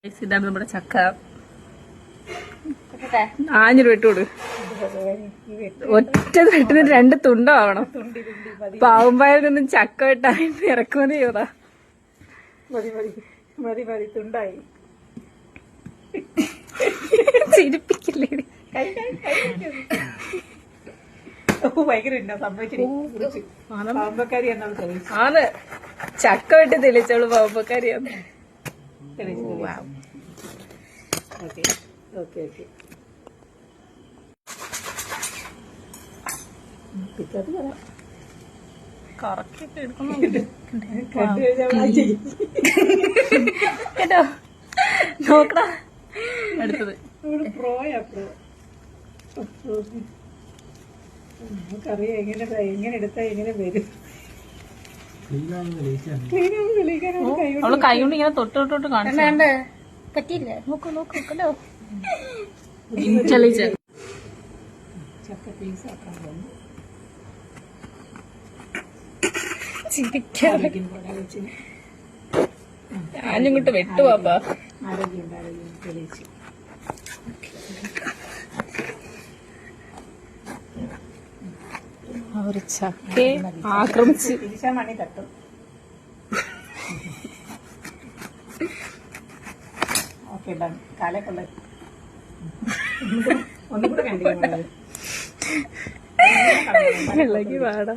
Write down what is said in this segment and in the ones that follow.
ഇതാണ് നമ്മുടെ ചക്ക. ആഞ്ഞൊരു വെട്ടോട് ഒറ്റ വെട്ടിന് 2 തുണ്ടാവണം. പാവുമ്പായിൽ നിന്നും ചക്ക വെട്ടാനായിട്ട് ഇറക്കുമതി ചെയ്താ മതി തുണ്ടായി. ചിരിപ്പിക്കില്ലേ? ഭയങ്കര പാമ്പക്കാരി ആണ്. ചക്ക വെട്ടി തെളിച്ചോളൂ പാമ്പക്കാരിയാന്ന്. കറക്കൊക്കെ എടുക്കുന്നുണ്ട് കേട്ടോ. നോക്കടാ അടുത്തത്. നമുക്കറിയാം എങ്ങനെ എടുത്താ എങ്ങനെ വരും. അവള് കൈ കൊണ്ട് ഇങ്ങനെ തൊട്ട് കാണിച്ചു. പറ്റിയില്ല. നോക്കല്ലോ. ചക്ക പീസാക്കാൻ പോകുന്നു. ഞാനിങ്ങോട്ട് വെട്ടുവാപ്പാ. ഒരു ചക്കയെ ആക്രമിച്ച് തിരിച്ചാ മണി തട്ടും. Okay done. കാലേക്കുള്ള ഒന്നും കൂടെ കണ്ടില്ല. ഇളകി വാടാ.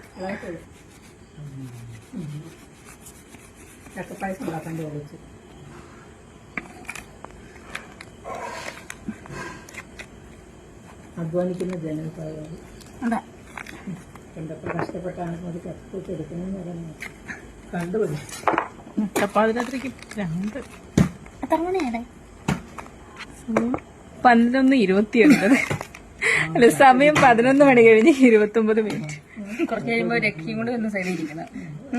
ചക്കപ്പായസം ഉണ്ടാക്കാൻ വിളിച്ചു. അധ്വാനിക്കുന്ന ജനവിഭാഗം കണ്ടപ്പോൾ കഷ്ടപ്പെട്ടാണ് ഒരു കഷ്ടപ്പെട്ട് എടുക്കണമെന്ന് പറയുന്നത്. കണ്ടുപിടി. നട്ടപ്പാതിരാത്രിക്ക് 2 എത്ര മണിയാണ്? 11:29. അല്ല, സമയം 11 മണി കഴിഞ്ഞ് 29 മിനിറ്റ്. കുറച്ച് കഴിയുമ്പോ രക്ഷയും കൂടെ ഒന്ന് സൈഡിരിക്കണം.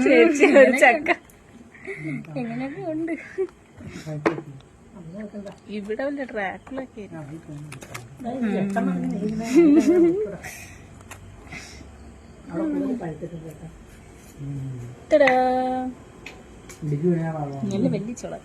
ചേച്ചി ഒരു ചക്ക എങ്ങനെയൊക്കെ ഉണ്ട്. ഇവിടെ വല്ല ട്രാക്കിലൊക്കെ നല്ല വലിയ ചോള.